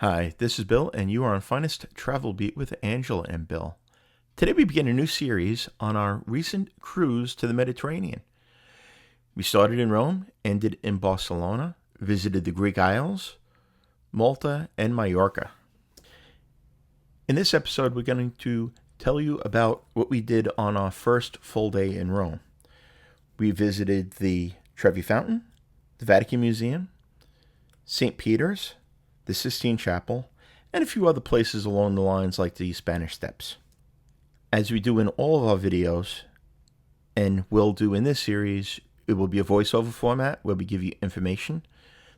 Hi, this is Bill, and you are on Finest Travel Beat with Angela and Bill. Today we begin a new series on our recent cruise to the Mediterranean. We started in Rome, ended in Barcelona, visited the Greek Isles, Malta, and Mallorca. In this episode, we're going to tell you about what we did on our first full day in Rome. We visited the Trevi Fountain, the Vatican Museum, St. Peter's, the Sistine Chapel, and a few other places along the lines like the Spanish Steps. As we do in all of our videos, and will do in this series, it will be a voiceover format where we give you information,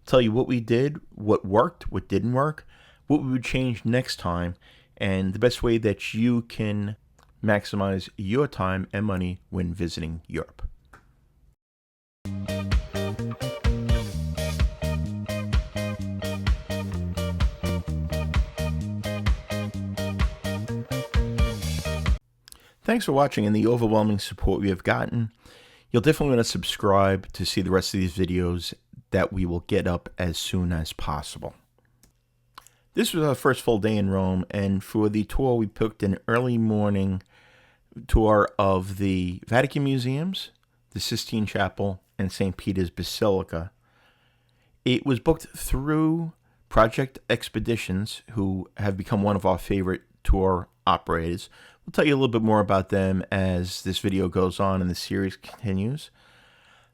tell you what we did, what worked, what didn't work, what we would change next time, and the best way that you can maximize your time and money when visiting Europe. Thanks for watching and the overwhelming support we have gotten. You'll definitely want to subscribe to see the rest of these videos that we will get up as soon as possible. This was our first full day in Rome, and for the tour we booked an early morning tour of the Vatican Museums, the Sistine Chapel, and St. Peters Basilica. It was booked through Project Expeditions, who have become one of our favorite tour operators. We'll tell you a little bit more about them as this video goes on and the series continues.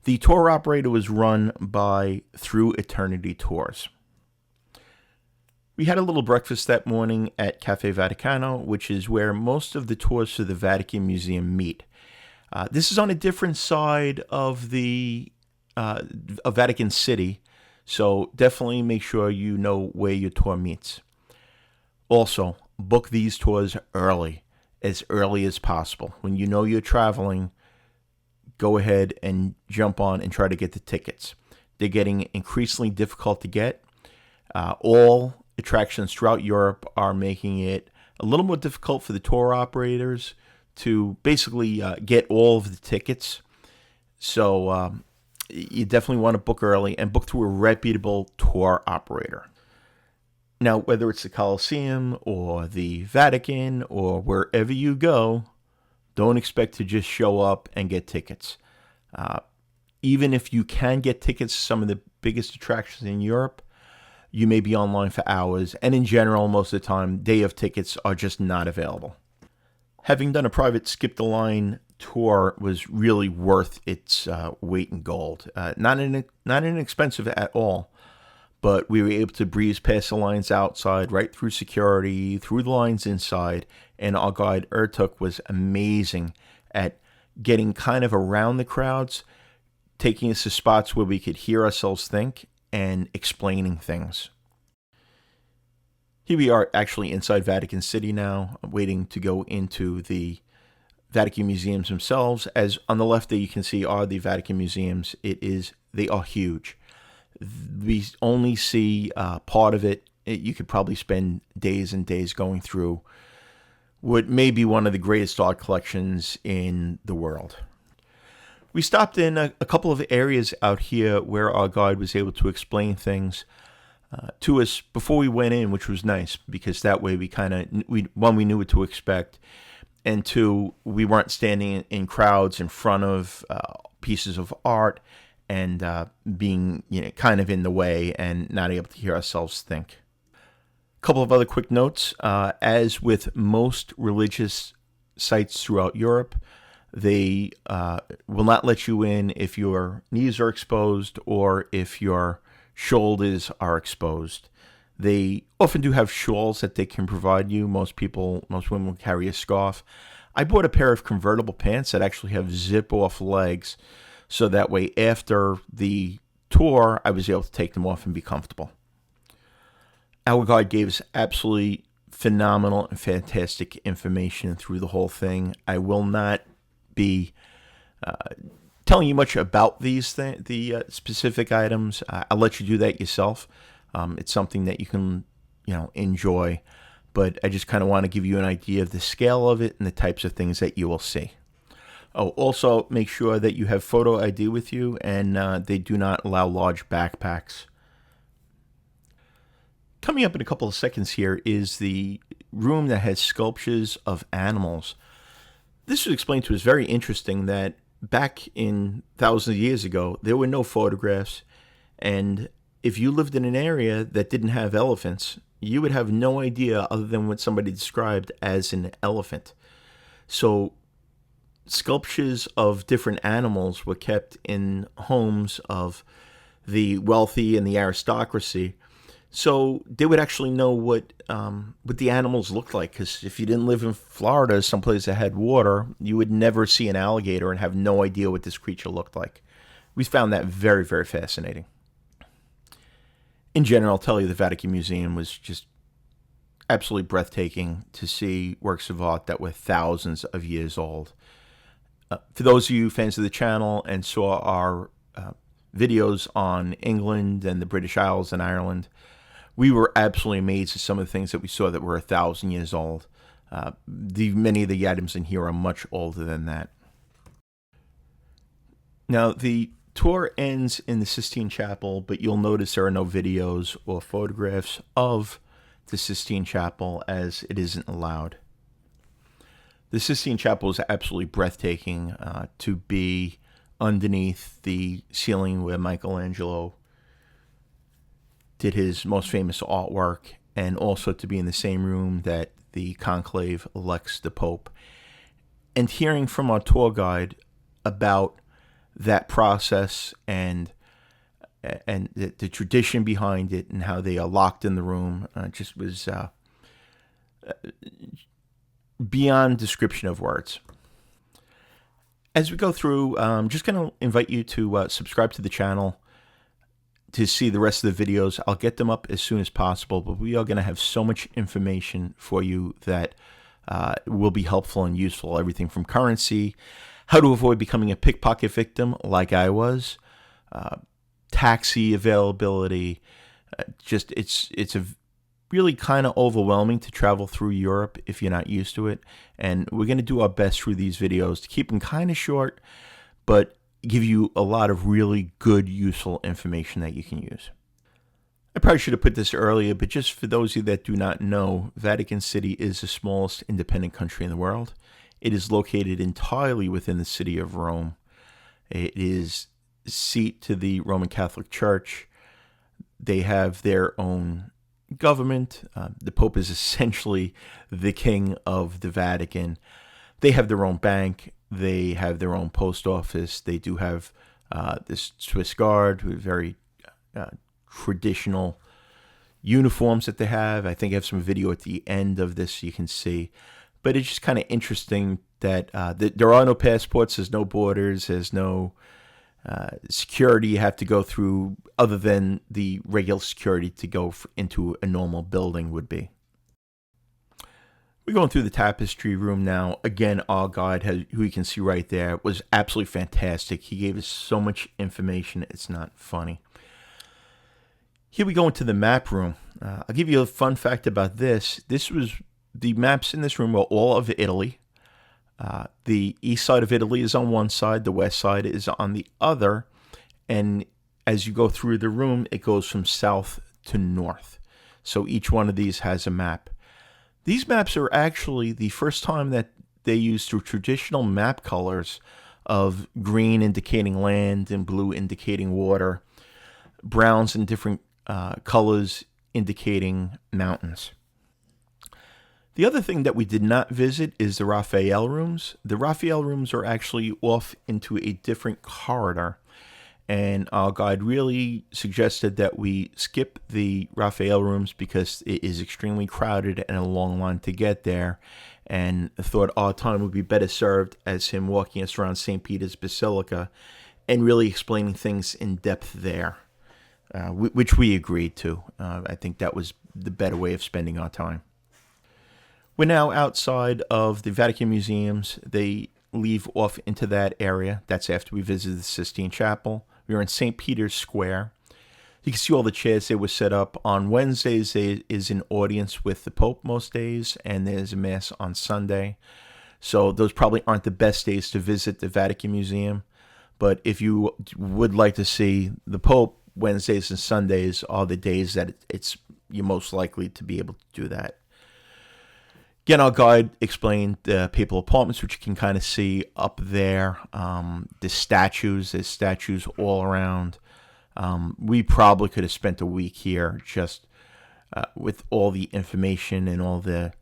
The tour operator was run by Through Eternity Tours. We had a little breakfast that morning at Cafe Vaticano, which is where most of the tours to the Vatican Museum meet. This is on a different side of the of Vatican City, so definitely make sure you know where your tour meets. Also, book these tours as early as possible. When you know you're traveling, go ahead and jump on and try to get the tickets. They're getting increasingly difficult to get. All attractions throughout Europe are making it a little more difficult for the tour operators to basically get all of the tickets. So you definitely want to book early and book through a reputable tour operator. Now, whether it's the Colosseum or the Vatican or wherever you go, don't expect to just show up and get tickets. Even if you can get tickets to some of the biggest attractions in Europe, you may be online for hours, and in general, most of the time, day of tickets are just not available. Having done a private skip-the-line tour was really worth its weight in gold. Not inexpensive at all. But we were able to breeze past the lines outside, right through security, through the lines inside, and our guide Ertuk was amazing at getting kind of around the crowds, taking us to spots where we could hear ourselves think, and explaining things. Here we are actually inside Vatican City now, waiting to go into the Vatican Museums themselves. As on the left there you can see are the Vatican Museums. They are huge. We only see part of it. You could probably spend days and days going through what may be one of the greatest art collections in the world. We stopped in a couple of areas out here where our guide was able to explain things to us before we went in, which was nice because that way we knew what to expect, and two, we weren't standing in crowds in front of pieces of art and being kind of in the way and not able to hear ourselves think. A couple of other quick notes. As with most religious sites throughout Europe, they will not let you in if your knees are exposed or if your shoulders are exposed. They often do have shawls that they can provide you. Most women will carry a scarf. I bought a pair of convertible pants that actually have zip-off legs, so that way after the tour, I was able to take them off and be comfortable. Our guide gave us absolutely phenomenal and fantastic information through the whole thing. I will not be telling you much about the specific items. I'll let you do that yourself. It's something that you can enjoy, but I just kind of want to give you an idea of the scale of it and the types of things that you will see. Oh, also make sure that you have photo ID with you, and they do not allow large backpacks. Coming up in a couple of seconds here is the room that has sculptures of animals. This was explained to us very interesting that back in thousands of years ago, there were no photographs, and if you lived in an area that didn't have elephants, you would have no idea other than what somebody described as an elephant. So sculptures of different animals were kept in homes of the wealthy and the aristocracy, so they would actually know what the animals looked like. Because if you didn't live in Florida, someplace that had water, you would never see an alligator and have no idea what this creature looked like. We found that very, very fascinating. In general, I'll tell you, the Vatican Museum was just absolutely breathtaking to see works of art that were thousands of years old. For those of you fans of the channel and saw our videos on England and the British Isles and Ireland, we were absolutely amazed at some of the things that we saw that were 1,000 years old. Many of the items in here are much older than that. Now, the tour ends in the Sistine Chapel, but you'll notice there are no videos or photographs of the Sistine Chapel, as it isn't allowed. The Sistine Chapel is absolutely breathtaking to be underneath the ceiling where Michelangelo did his most famous artwork, and also to be in the same room that the conclave elects the Pope. And hearing from our tour guide about that process and the tradition behind it and how they are locked in the room just was beyond description of words. As we go through, I'm just going to invite you to subscribe to the channel to see the rest of the videos. I'll get them up as soon as possible, but we are going to have so much information for you that will be helpful and useful. Everything from currency, how to avoid becoming a pickpocket victim like I was, taxi availability. It's a really kind of overwhelming to travel through Europe if you're not used to it, and we're going to do our best through these videos to keep them kind of short, but give you a lot of really good, useful information that you can use. I probably should have put this earlier, but just for those of you that do not know, Vatican City is the smallest independent country in the world. It is located entirely within the city of Rome. It is seat to the Roman Catholic Church. They have their own government. The Pope is essentially the king of the Vatican. They have their own bank. They have their own post office. They do have this Swiss Guard, who are very traditional uniforms that they have. I think I have some video at the end of this you can see. But it's just kind of interesting that there are no passports, there's no borders, there's no security you have to go through other than the regular security to go into a normal building would be. We're going through the tapestry room now. Again, our guide, who you can see right there, was absolutely fantastic. He gave us so much information, it's not funny. Here we go into the map room. I'll give you a fun fact about this. The maps in this room are all of Italy. The east side of Italy is on one side, the west side is on the other, and as you go through the room, it goes from south to north. So each one of these has a map. These maps are actually the first time that they used the traditional map colors of green indicating land and blue indicating water, browns and different colors indicating mountains. The other thing that we did not visit is the Raphael rooms. The Raphael rooms are actually off into a different corridor, and our guide really suggested that we skip the Raphael rooms because it is extremely crowded and a long line to get there, and thought our time would be better served as him walking us around St. Peters Basilica and really explaining things in depth there, which we agreed to. I think that was the better way of spending our time. We're now outside of the Vatican Museums. They leave off into that area. That's after we visited the Sistine Chapel. We were in St. Peter's Square. You can see all the chairs that were set up. On Wednesdays, there is an audience with the Pope most days, and there's a Mass on Sunday. So those probably aren't the best days to visit the Vatican Museum. But if you would like to see the Pope, Wednesdays and Sundays are the days that it's you're most likely to be able to do that. Again, our guide explained the papal apartments, which you can kind of see up there. The statues, there's statues all around. We probably could have spent a week here just with all the information and all the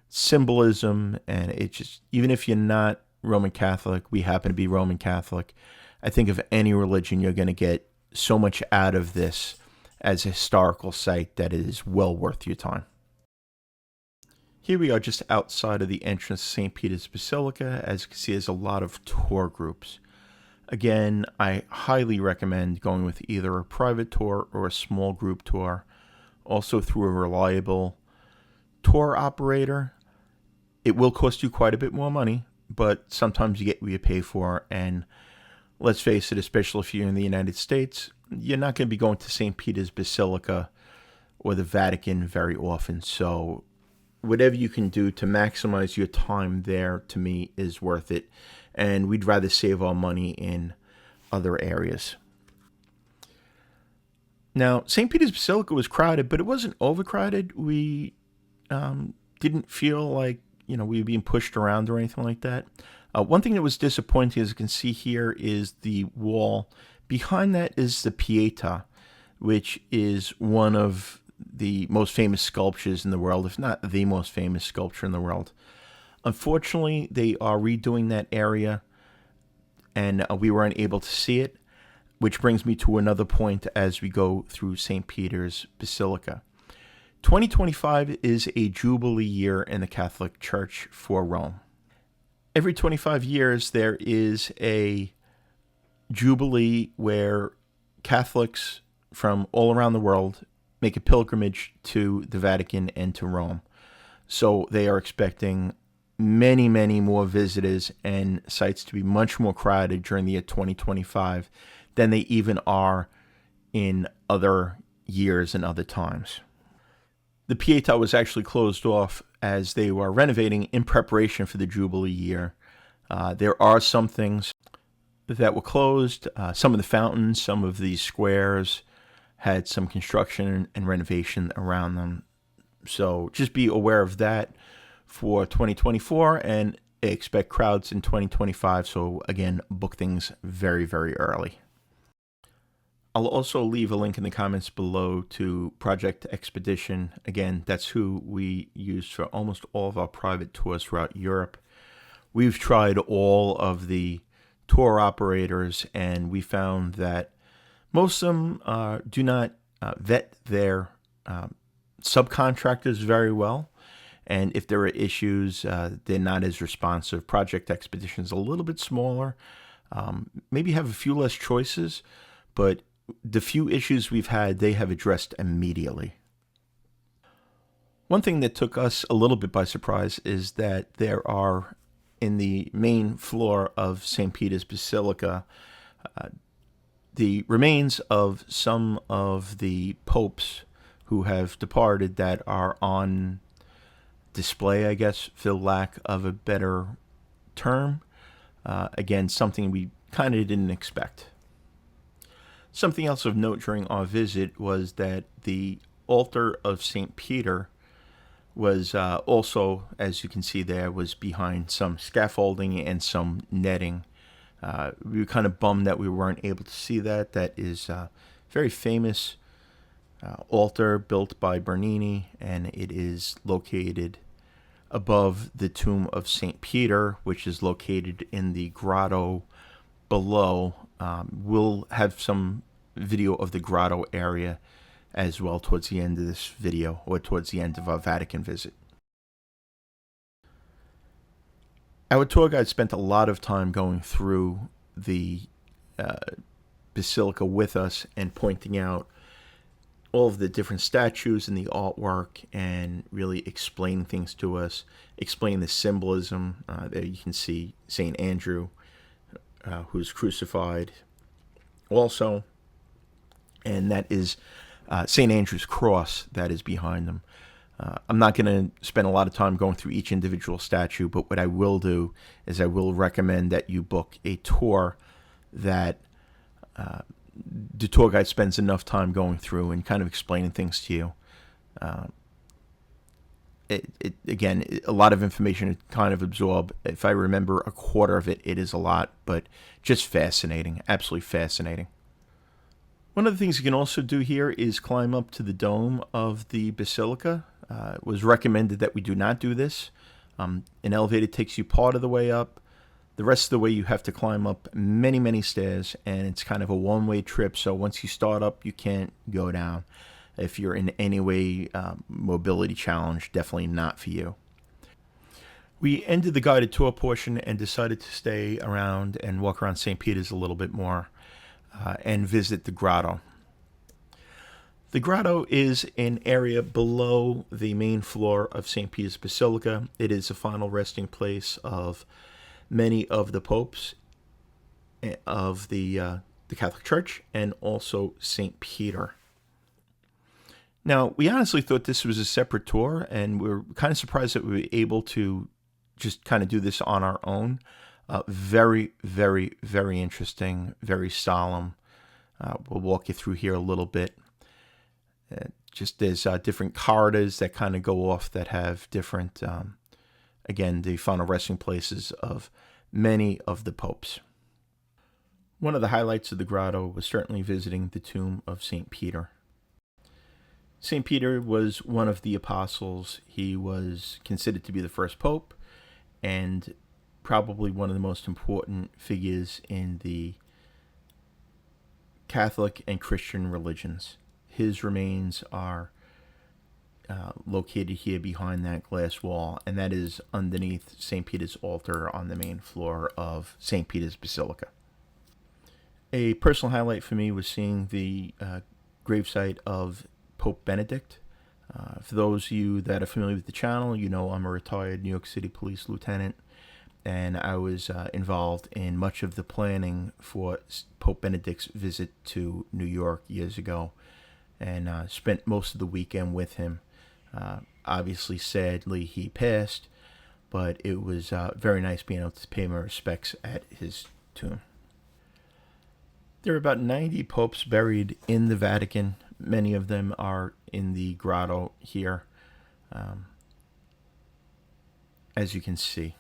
symbolism. And it just, even if you're not Roman Catholic, we happen to be Roman Catholic. I think of any religion, you're going to get so much out of this as a historical site that is well worth your time. Here we are just outside of the entrance to St. Peters Basilica. As you can see, there's a lot of tour groups. Again, I highly recommend going with either a private tour or a small group tour, also through a reliable tour operator. It will cost you quite a bit more money, but sometimes you get what you pay for. And let's face it, especially if you're in the United States, you're not going to be going to St. Peters Basilica or the Vatican very often. So whatever you can do to maximize your time there, to me, is worth it. And we'd rather save our money in other areas. Now, St. Peters Basilica was crowded, but it wasn't overcrowded. We didn't feel like, we were being pushed around or anything like that. One thing that was disappointing, as you can see here, is the wall. Behind that is the Pietà, which is one of the most famous sculptures in the world, if not the most famous sculpture in the world. Unfortunately, they are redoing that area, and we weren't able to see it, which brings me to another point as we go through St. Peter's Basilica. 2025 is a Jubilee year in the Catholic Church for Rome. Every 25 years, there is a Jubilee where Catholics from all around the world make a pilgrimage to the Vatican and to Rome. So they are expecting many, many more visitors and sites to be much more crowded during the year 2025 than they even are in other years and other times. The Pietà was actually closed off as they were renovating in preparation for the Jubilee year. There are some things that were closed. Some of the fountains, some of the squares had some construction and renovation around them. So just be aware of that for 2024 and expect crowds in 2025. So again, book things very, very early. I'll also leave a link in the comments below to Project Expedition. Again, that's who we use for almost all of our private tours throughout Europe. We've tried all of the tour operators, and we found that most of them do not vet their subcontractors very well. And if there are issues, they're not as responsive. Project Expedition is a little bit smaller, maybe have a few less choices, but the few issues we've had, they have addressed immediately. One thing that took us a little bit by surprise is that there are, in the main floor of St. Peter's Basilica, the remains of some of the popes who have departed that are on display, I guess, for lack of a better term. Again, something we kind of didn't expect. Something else of note during our visit was that the altar of St. Peter was also, as you can see there, was behind some scaffolding and some netting. We were kind of bummed that we weren't able to see that. That is a very famous altar built by Bernini, and it is located above the tomb of St. Peter, which is located in the grotto below. We'll have some video of the grotto area as well towards the end of this video, or towards the end of our Vatican visit. Our tour guide spent a lot of time going through the basilica with us and pointing out all of the different statues and the artwork, and really explaining things to us, explain the symbolism. There you can see St. Andrew, who's crucified also, and that is St. Andrew's cross that is behind them. I'm not going to spend a lot of time going through each individual statue, but what I will do is I will recommend that you book a tour that the tour guide spends enough time going through and kind of explaining things to you Again, a lot of information to kind of absorb. If I remember a quarter of it, it is a lot, but just fascinating, absolutely fascinating. One of the things you can also do here is climb up to the dome of the basilica. It was recommended that we do not do this. An elevator takes you part of the way up. The rest of the way you have to climb up many, many stairs, and it's kind of a one-way trip, so once you start up, you can't go down. If you're in any way mobility challenged, definitely not for you. We ended the guided tour portion and decided to stay around and walk around St. Peter's a little bit more and visit the Grotto. The Grotto is an area below the main floor of St. Peter's Basilica. It is the final resting place of many of the popes of the Catholic Church and also St. Peter. Now, we honestly thought this was a separate tour, and we're kind of surprised that we were able to just kind of do this on our own. Very, very, very interesting, very solemn. We'll walk you through here a little bit. Just there's different corridors that kind of go off that have different, again, the final resting places of many of the popes. One of the highlights of the Grotto was certainly visiting the tomb of St. Peter. St. Peter was one of the apostles. He was considered to be the first pope and probably one of the most important figures in the Catholic and Christian religions. His remains are located here behind that glass wall, and that is underneath St. Peter's altar on the main floor of St. Peter's Basilica. A personal highlight for me was seeing the gravesite of Pope Benedict. For those of you that are familiar with the channel, you know I'm a retired New York City police lieutenant, and I was involved in much of the planning for Pope Benedict's visit to New York years ago, and spent most of the weekend with him. Obviously, sadly, he passed, but it was very nice being able to pay my respects at his tomb. There are about 90 popes buried in the Vatican. Many of them are in the Grotto here, as you can see.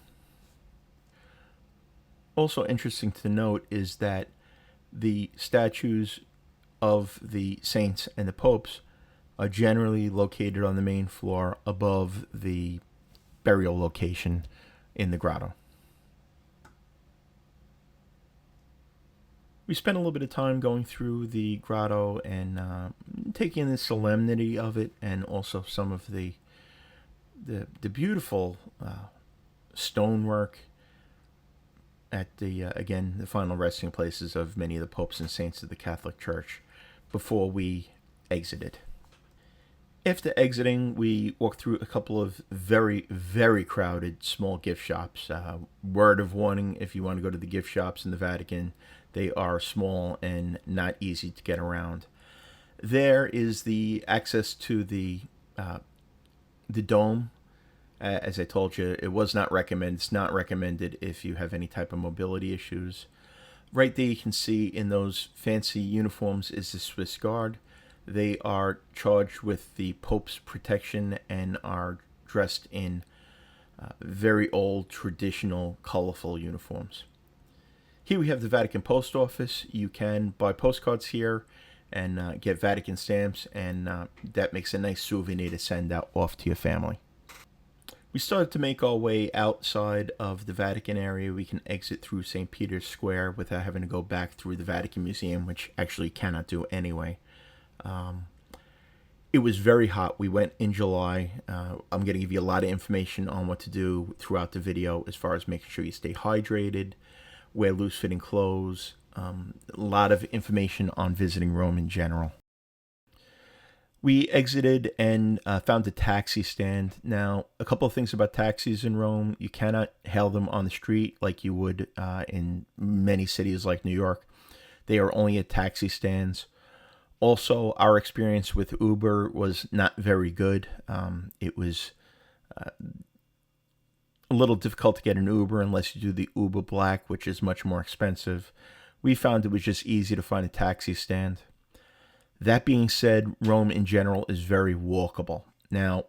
Also interesting to note is that the statues of the saints and the popes are generally located on the main floor above the burial location in the Grotto. We spent a little bit of time going through the Grotto and taking in the solemnity of it, and also some of the beautiful stonework at the again, the final resting places of many of the popes and saints of the Catholic Church before we exited. After exiting, we walked through a couple of very, very crowded small gift shops. Word of warning, if you want to go to the gift shops in the Vatican, they are small and not easy to get around. There is the access to the dome. As I told you, it was not recommended. It's not recommended if you have any type of mobility issues. Right there you can see in those fancy uniforms is the Swiss Guard. They are charged with the Pope's protection and are dressed in very old, traditional, colorful uniforms. Here we have the Vatican Post Office. You can buy postcards here and get Vatican stamps, and that makes a nice souvenir to send out off to your family. We started to make our way outside of the Vatican area. We can exit through St. Peter's Square without having to go back through the Vatican Museum, which actually cannot do anyway. It was very hot. We went in July. I'm going to give you a lot of information on what to do throughout the video as far as making sure you stay hydrated, wear loose-fitting clothes, a lot of information on visiting Rome in general. We exited and found a taxi stand. Now, a couple of things about taxis in Rome. You cannot hail them on the street like you would in many cities like New York. They are only at taxi stands. Also, our experience with Uber was not very good. It was a little difficult to get an Uber unless you do the Uber Black, which is much more expensive. We found it was just easy to find a taxi stand. That being said, Rome in general is very walkable. Now,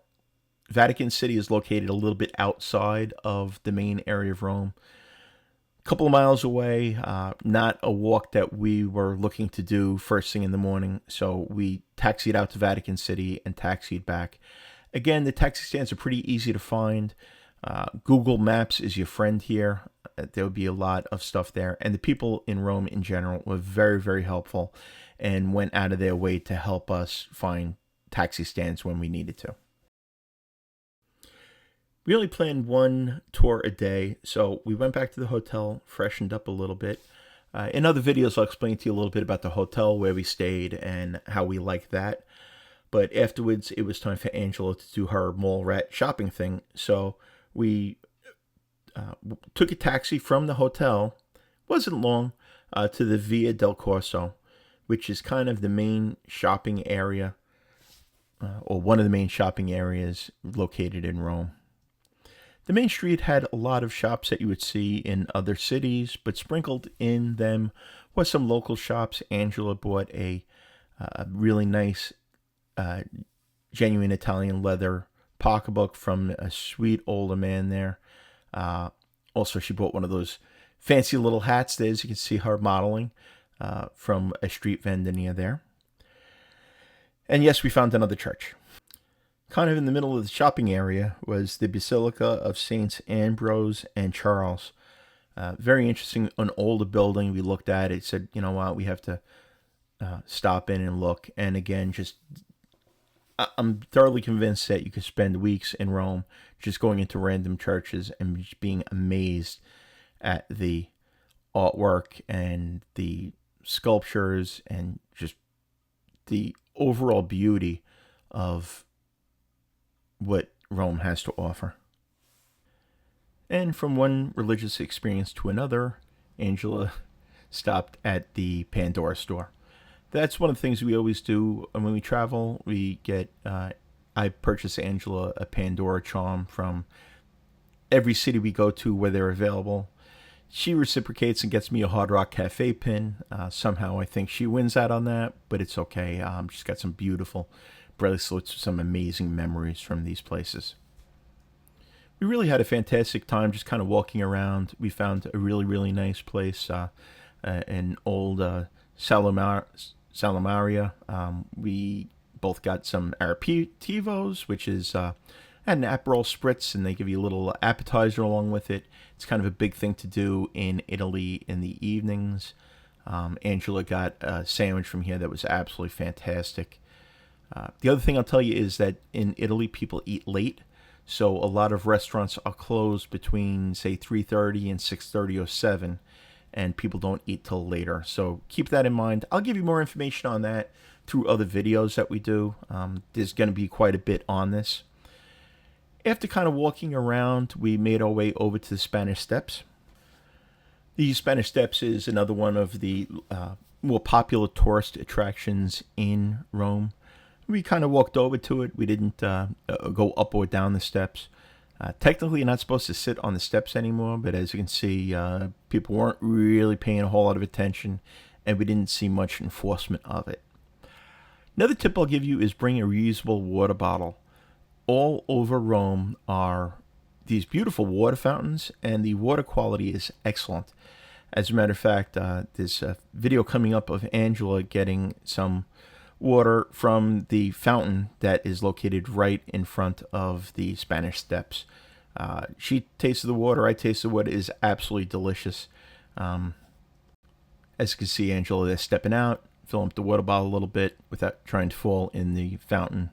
Vatican City is located a little bit outside of the main area of Rome, a couple of miles away, not a walk that we were looking to do first thing in the morning. So we taxied out to Vatican City and taxied back. Again, the taxi stands are pretty easy to find. Google Maps is your friend here. There would be a lot of stuff there. And the people in Rome in general were very, very helpful and went out of their way to help us find taxi stands when we needed to. We only planned one tour a day, so we went back to the hotel, freshened up a little bit. In other videos, I'll explain to you a little bit about the hotel, where we stayed, and how we liked that. But afterwards, it was time for Angela to do her mall rat shopping thing. So we took a taxi from the hotel, wasn't long, to the Via del Corso, which is kind of the main shopping area, or one of the main shopping areas located in Rome. The main street had a lot of shops that you would see in other cities, but sprinkled in them was some local shops. Angela bought a really nice, genuine Italian leather pocketbook from a sweet older man there. Also, she bought one of those fancy little hats there, as you can see her modeling, from a street vendor near there. And yes, we found another church. Kind of in the middle of the shopping area was the Basilica of Saints Ambrose and Charles. Very interesting, an older building. We looked at it, said, you know what, we have to stop in and look. And again, I'm thoroughly convinced that you could spend weeks in Rome just going into random churches and just being amazed at the artwork and the sculptures and just the overall beauty of what Rome has to offer. And from one religious experience to another, Angela stopped at the Pandora store. That's one of the things we always do when we travel. We get, I purchase Angela a Pandora charm from every city we go to where they're available. She reciprocates and gets me a Hard Rock Cafe pin. Somehow I think she wins out on that, but it's okay. She's got some beautiful bracelets, some amazing memories from these places. We really had a fantastic time just kind of walking around. We found a really, really nice place, an old Salamaria. We both got some aperitivo, which is had an Aperol spritz, and they give you a little appetizer along with it. It's kind of a big thing to do in Italy in the evenings. Angela got a sandwich from here that was absolutely fantastic. The other thing I'll tell you is that in Italy, people eat late. So a lot of restaurants are closed between, say, 3:30 and 6:30 or 7. And people don't eat till later. So keep that in mind. I'll give you more information on that through other videos that we do. There's going to be quite a bit on this. After kind of walking around, we made our way over to the Spanish Steps. The Spanish Steps is another one of the more popular tourist attractions in Rome. We kind of walked over to it. We didn't go up or down the steps. Technically, you're not supposed to sit on the steps anymore, but as you can see, people weren't really paying a whole lot of attention, and we didn't see much enforcement of it. Another tip I'll give you is bring a reusable water bottle. All over Rome are these beautiful water fountains, and the water quality is excellent. As a matter of fact, there's a video coming up of Angela getting some water from the fountain that is located right in front of the Spanish Steps. She tasted the water, I tasted the water. It is absolutely delicious. As you can see, Angela, they're stepping out, filling up the water bottle a little bit without trying to fall in the fountain.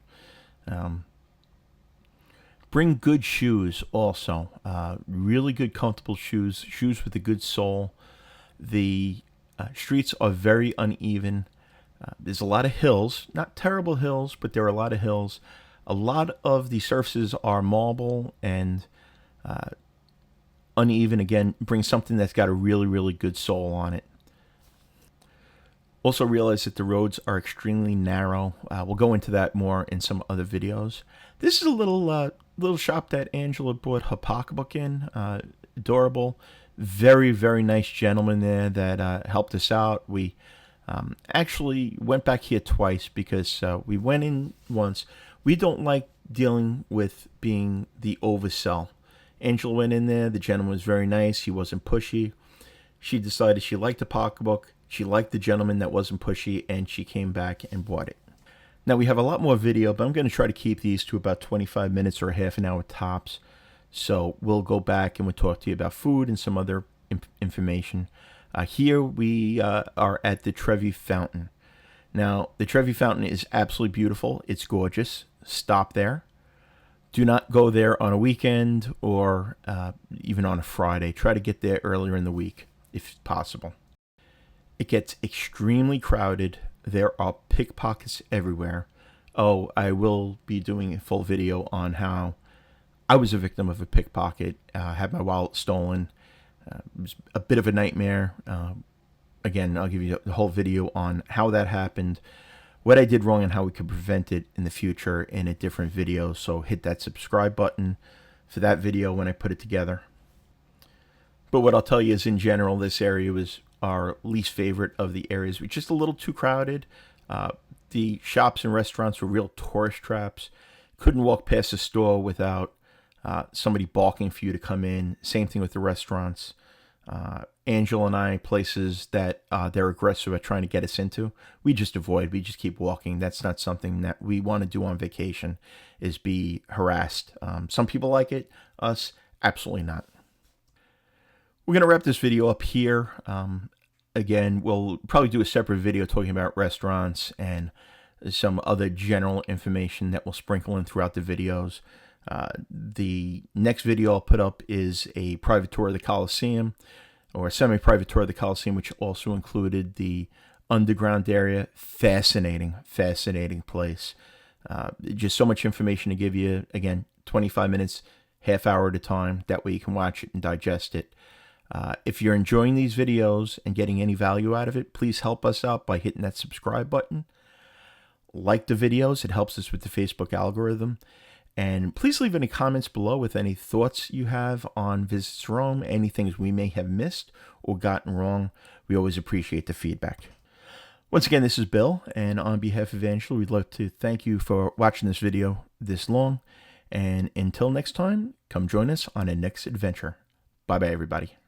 Bring good shoes also. Really good, comfortable shoes with a good sole. The streets are very uneven. There's a lot of hills, not terrible hills, but there are a lot of hills. A lot of the surfaces are marble and uneven. Again, bring something that's got a really, really good sole on it. Also realize that the roads are extremely narrow. We'll go into that more in some other videos. This is a little shop that Angela bought her pocketbook in. Adorable. Very, very nice gentleman there that helped us out. We Actually went back here twice because we went in once. We don't like dealing with being the oversell. Angela went in there. The gentleman was very nice. He wasn't pushy. She decided she liked the pocketbook. She liked the gentleman that wasn't pushy, and she came back and bought it. Now, we have a lot more video, but I'm going to try to keep these to about 25 minutes or a half an hour tops. So we'll go back and we'll talk to you about food and some other information. Here we are at the Trevi Fountain. Now, the Trevi Fountain is absolutely beautiful. It's gorgeous. Stop there. Do not go there on a weekend or even on a Friday. Try to get there earlier in the week if possible. It gets extremely crowded. There are pickpockets everywhere. Oh, I will be doing a full video on how I was a victim of a pickpocket. Had my wallet stolen. It was a bit of a nightmare. Again, I'll give you the whole video on how that happened, what I did wrong, and how we could prevent it in the future in a different video. So hit that subscribe button for that video when I put it together. But what I'll tell you is, in general, this area was our least favorite of the areas. It was just a little too crowded. The shops and restaurants were real tourist traps. Couldn't walk past a store without somebody balking for you to come in. Same thing with the restaurants. Angela and I, places that they're aggressive at trying to get us into, we just avoid. We just keep walking. That's not something that we want to do on vacation, is be harassed. Some people like it. Us, absolutely not. We're going to wrap this video up here. Again, we'll probably do a separate video talking about restaurants and some other general information that we'll sprinkle in throughout the videos. The next video I'll put up is a private tour of the Colosseum, or a semi-private tour of the Colosseum, which also included the underground area. Fascinating, fascinating place. Just so much information to give you. Again, 25 minutes, half hour at a time. That way you can watch it and digest it. If you're enjoying these videos and getting any value out of it, please help us out by hitting that subscribe button. Like the videos. It helps us with the Facebook algorithm. And please leave any comments below with any thoughts you have on visits to Rome, any things we may have missed or gotten wrong. We always appreciate the feedback. Once again, this is Bill, and on behalf of Angela, we'd like to thank you for watching this video this long. And until next time, come join us on a next adventure. Bye-bye, everybody.